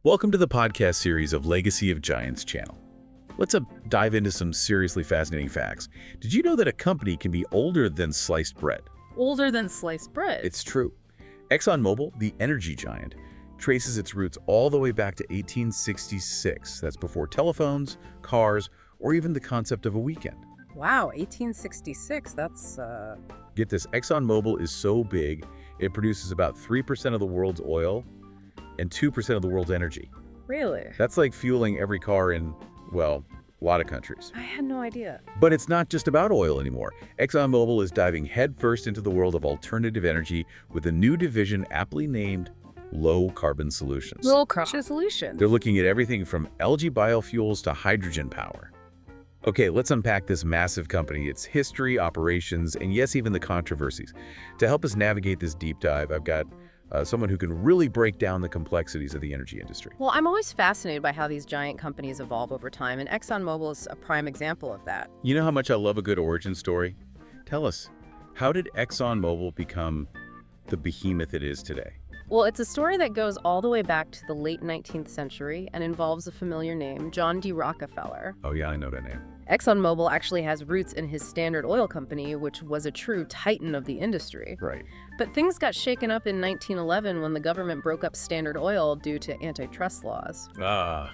Welcome to the podcast series of Legacy of Giants channel. Let's dive into some seriously fascinating facts. Did you know that a company can be older than sliced bread? Older than sliced bread? It's true. ExxonMobil, the energy giant, traces its roots all the way back to 1866. That's before telephones, cars, or even the concept of a weekend. Wow, 1866, that's... Get this, ExxonMobil is so big, it produces about 3% of the world's oil and 2% of the world's energy. Really? That's like fueling every car in, well, a lot of countries. I had no idea. But it's not just about oil anymore. ExxonMobil is diving headfirst into the world of alternative energy with a new division aptly named Low-Carbon Solutions. Low-carbon solutions. They're looking at everything from algae biofuels to hydrogen power. Okay, let's unpack this massive company, its history, operations, and yes, even the controversies. To help us navigate this deep dive, I've got someone who can really break down the complexities of the energy industry. Well, I'm always fascinated by how these giant companies evolve over time, and ExxonMobil is a prime example of that. You know how much I love a good origin story? Tell us, how did ExxonMobil become the behemoth it is today? Well, it's a story that goes all the way back to the late 19th century and involves a familiar name, John D. Rockefeller. Oh yeah, I know that name. ExxonMobil actually has roots in his Standard Oil Company, which was a true titan of the industry. Right. But things got shaken up in 1911 when the government broke up Standard Oil due to antitrust laws. Ah,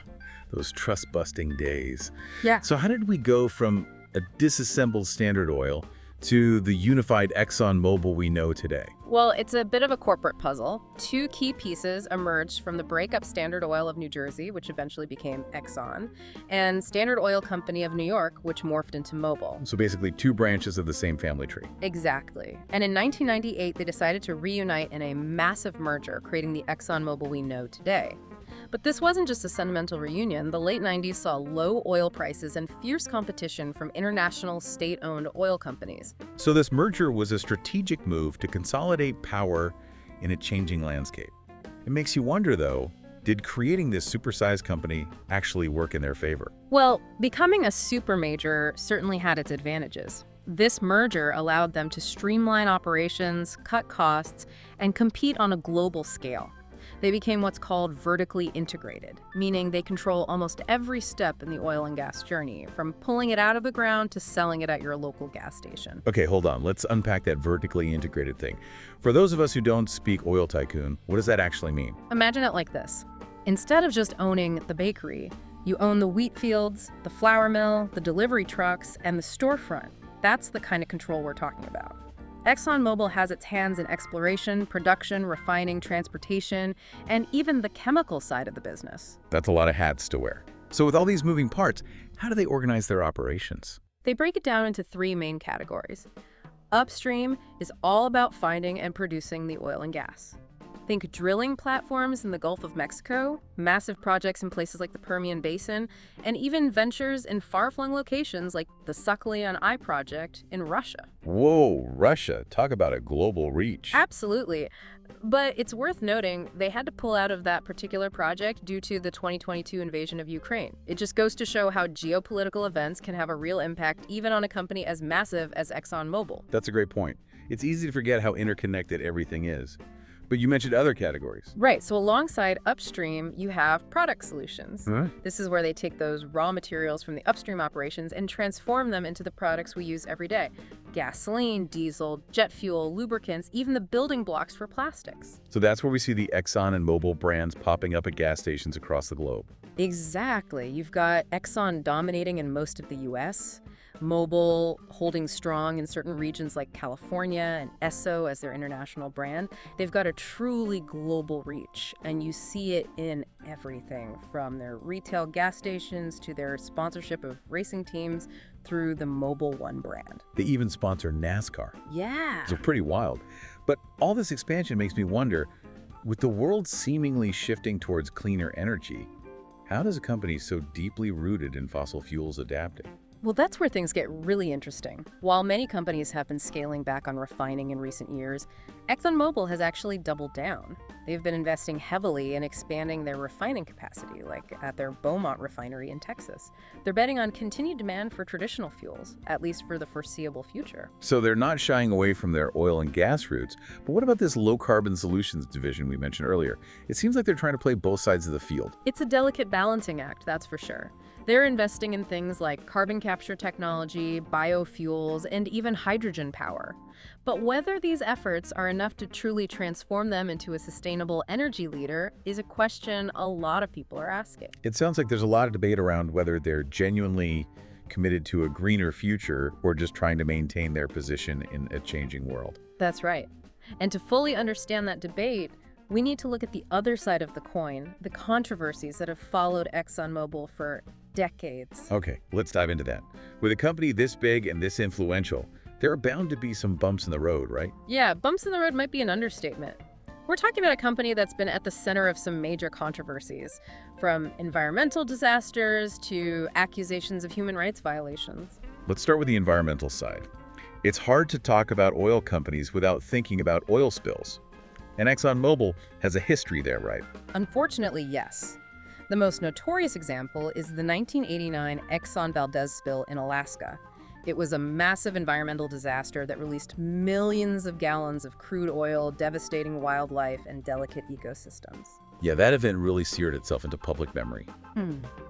those trust-busting days. Yeah. So how did we go from a disassembled Standard Oil to the unified ExxonMobil we know today? Well, it's a bit of a corporate puzzle. Two key pieces emerged from the breakup Standard Oil of New Jersey, which eventually became Exxon, and Standard Oil Company of New York, which morphed into Mobil. So basically two branches of the same family tree. Exactly. And in 1998, they decided to reunite in a massive merger, creating the ExxonMobil we know today. But this wasn't just a sentimental reunion. The late 90s saw low oil prices and fierce competition from international state-owned oil companies. So this merger was a strategic move to consolidate power in a changing landscape. It makes you wonder, though, did creating this supersized company actually work in their favor? Well, becoming a super major certainly had its advantages. This merger allowed them to streamline operations, cut costs, and compete on a global scale. They became what's called vertically integrated, meaning they control almost every step in the oil and gas journey, from pulling it out of the ground to selling it at your local gas station. Okay, hold on. Let's unpack that vertically integrated thing. For those of us who don't speak oil tycoon, what does that actually mean? Imagine it like this. Instead of just owning the bakery, you own the wheat fields, the flour mill, the delivery trucks, and the storefront. That's the kind of control we're talking about. ExxonMobil has its hands in exploration, production, refining, transportation, and even the chemical side of the business. That's a lot of hats to wear. So with all these moving parts, how do they organize their operations? They break it down into three main categories. Upstream is all about finding and producing the oil and gas. Think drilling platforms in the Gulf of Mexico, massive projects in places like the Permian Basin, and even ventures in far-flung locations like the Sakhalin I project in Russia. Whoa, Russia. Talk about a global reach. Absolutely. But it's worth noting they had to pull out of that particular project due to the 2022 invasion of Ukraine. It just goes to show how geopolitical events can have a real impact even on a company as massive as ExxonMobil. That's a great point. It's easy to forget how interconnected everything is. But you mentioned other categories. Right, so alongside upstream, you have product solutions. Huh? This is where they take those raw materials from the upstream operations and transform them into the products we use every day. Gasoline, diesel, jet fuel, lubricants, even the building blocks for plastics. So that's where we see the Exxon and Mobil brands popping up at gas stations across the globe. Exactly. You've got Exxon dominating in most of the U.S., Mobil holding strong in certain regions like California, and Esso as their international brand. They've got a truly global reach, and you see it in everything from their retail gas stations to their sponsorship of racing teams through the Mobil One brand. They even sponsor NASCAR. Yeah. So pretty wild. But all this expansion makes me wonder, with the world seemingly shifting towards cleaner energy, how does a company so deeply rooted in fossil fuels adapting? Well, that's where things get really interesting. While many companies have been scaling back on refining in recent years, ExxonMobil has actually doubled down. They've been investing heavily in expanding their refining capacity, like at their Beaumont refinery in Texas. They're betting on continued demand for traditional fuels, at least for the foreseeable future. So they're not shying away from their oil and gas roots, but what about this low-carbon solutions division we mentioned earlier? It seems like they're trying to play both sides of the field. It's a delicate balancing act, that's for sure. They're investing in things like carbon capture technology, biofuels, and even hydrogen power. But whether these efforts are enough to truly transform them into a sustainable energy leader is a question a lot of people are asking. It sounds like there's a lot of debate around whether they're genuinely committed to a greener future or just trying to maintain their position in a changing world. That's right. And to fully understand that debate, we need to look at the other side of the coin, the controversies that have followed ExxonMobil for decades. Okay, let's dive into that. With a company this big and this influential, there are bound to be some bumps in the road, right? Yeah, bumps in the road might be an understatement. We're talking about a company that's been at the center of some major controversies, from environmental disasters to accusations of human rights violations. Let's start with the environmental side. It's hard to talk about oil companies without thinking about oil spills. And ExxonMobil has a history there, right? Unfortunately, yes. The most notorious example is the 1989 Exxon Valdez spill in Alaska. It was a massive environmental disaster that released millions of gallons of crude oil, devastating wildlife and delicate ecosystems. Yeah, that event really seared itself into public memory.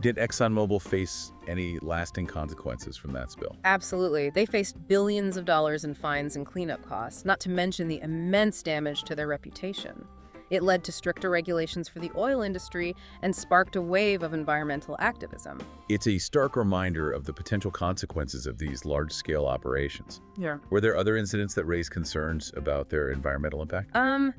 Did ExxonMobil face any lasting consequences from that spill? Absolutely. They faced billions of dollars in fines and cleanup costs, not to mention the immense damage to their reputation. It led to stricter regulations for the oil industry and sparked a wave of environmental activism. It's a stark reminder of the potential consequences of these large-scale operations. Yeah. Were there other incidents that raised concerns about their environmental impact?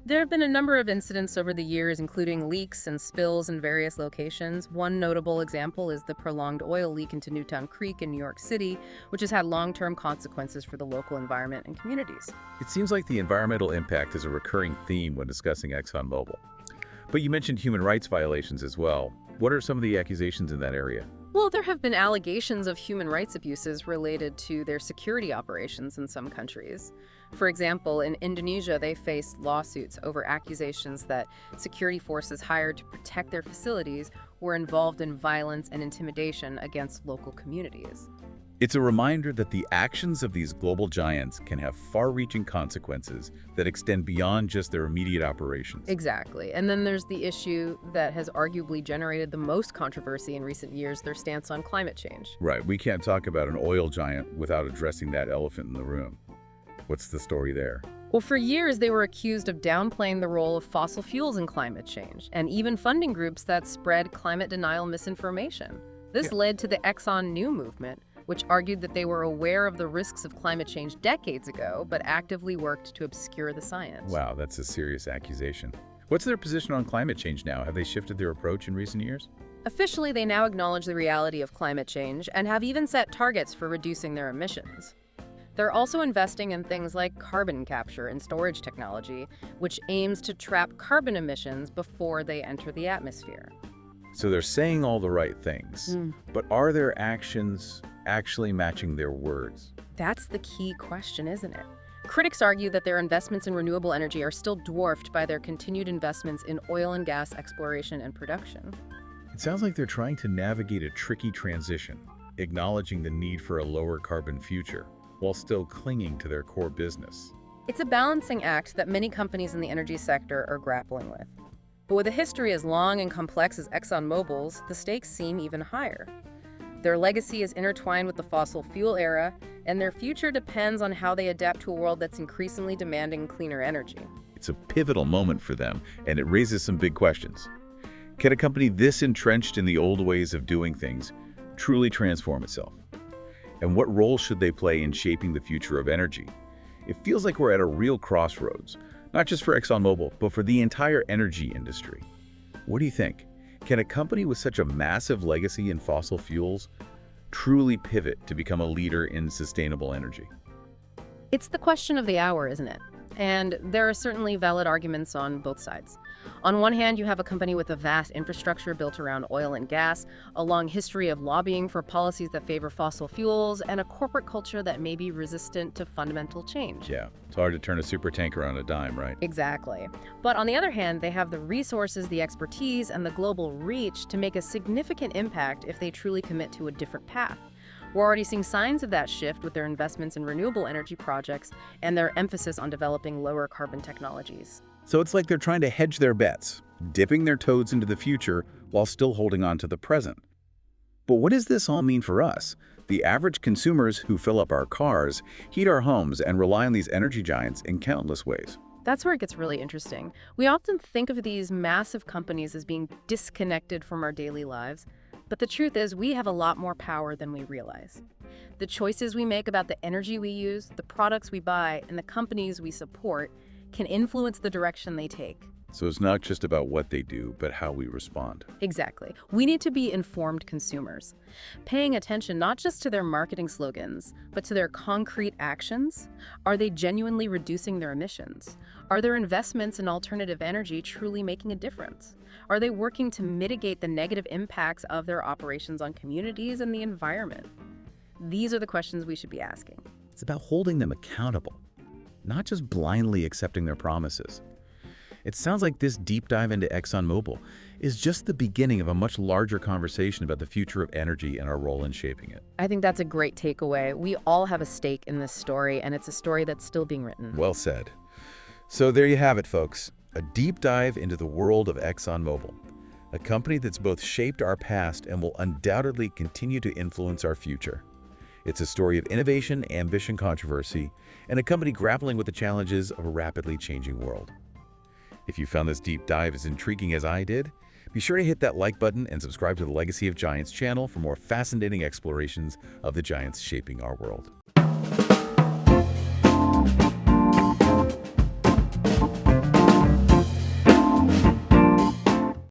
There have been a number of incidents over the years, including leaks and spills in various locations. One notable example is the prolonged oil leak into Newtown Creek in New York City, which has had long-term consequences for the local environment and communities. It seems like the environmental impact is a recurring theme when discussing ExxonMobil. But you mentioned human rights violations as well. What are some of the accusations in that area? Well, there have been allegations of human rights abuses related to their security operations in some countries. For example, in Indonesia, they faced lawsuits over accusations that security forces hired to protect their facilities were involved in violence and intimidation against local communities. It's a reminder that the actions of these global giants can have far-reaching consequences that extend beyond just their immediate operations. Exactly. And then there's the issue that has arguably generated the most controversy in recent years, their stance on climate change. Right, we can't talk about an oil giant without addressing that elephant in the room. What's the story there? Well, for years, they were accused of downplaying the role of fossil fuels in climate change, and even funding groups that spread climate denial misinformation. This led to the Exxon New movement, which argued that they were aware of the risks of climate change decades ago, but actively worked to obscure the science. Wow, that's a serious accusation. What's their position on climate change now? Have they shifted their approach in recent years? Officially, they now acknowledge the reality of climate change and have even set targets for reducing their emissions. They're also investing in things like carbon capture and storage technology, which aims to trap carbon emissions before they enter the atmosphere. So they're saying all the right things, but are their actions actually matching their words? That's the key question, isn't it? Critics argue that their investments in renewable energy are still dwarfed by their continued investments in oil and gas exploration and production. It sounds like they're trying to navigate a tricky transition, acknowledging the need for a lower carbon future, while still clinging to their core business. It's a balancing act that many companies in the energy sector are grappling with. But with a history as long and complex as ExxonMobil's, the stakes seem even higher. Their legacy is intertwined with the fossil fuel era, and their future depends on how they adapt to a world that's increasingly demanding cleaner energy. It's a pivotal moment for them, and it raises some big questions. Can a company this entrenched in the old ways of doing things truly transform itself? And what role should they play in shaping the future of energy? It feels like we're at a real crossroads, not just for ExxonMobil, but for the entire energy industry. What do you think? Can a company with such a massive legacy in fossil fuels truly pivot to become a leader in sustainable energy? It's the question of the hour, isn't it? And there are certainly valid arguments on both sides. On one hand, you have a company with a vast infrastructure built around oil and gas, a long history of lobbying for policies that favor fossil fuels, and a corporate culture that may be resistant to fundamental change. Yeah, it's hard to turn a supertanker on a dime, right? Exactly. But on the other hand, they have the resources, the expertise, and the global reach to make a significant impact if they truly commit to a different path. We're already seeing signs of that shift with their investments in renewable energy projects and their emphasis on developing lower carbon technologies. So it's like they're trying to hedge their bets, dipping their toes into the future while still holding on to the present. But what does this all mean for us? The average consumers who fill up our cars, heat our homes, and rely on these energy giants in countless ways. That's where it gets really interesting. We often think of these massive companies as being disconnected from our daily lives, but the truth is we have a lot more power than we realize. The choices we make about the energy we use, the products we buy, and the companies we support can influence the direction they take. So it's not just about what they do, but how we respond. Exactly. We need to be informed consumers, paying attention not just to their marketing slogans, but to their concrete actions. Are they genuinely reducing their emissions? Are their investments in alternative energy truly making a difference? Are they working to mitigate the negative impacts of their operations on communities and the environment? These are the questions we should be asking. It's about holding them accountable, not just blindly accepting their promises. It sounds like this deep dive into ExxonMobil is just the beginning of a much larger conversation about the future of energy and our role in shaping it. I think that's a great takeaway. We all have a stake in this story, and it's a story that's still being written. Well said. So there you have it, folks. A deep dive into the world of ExxonMobil, a company that's both shaped our past and will undoubtedly continue to influence our future. It's a story of innovation, ambition, controversy, and a company grappling with the challenges of a rapidly changing world. If you found this deep dive as intriguing as I did, be sure to hit that like button and subscribe to the Legacy of Giants channel for more fascinating explorations of the giants shaping our world.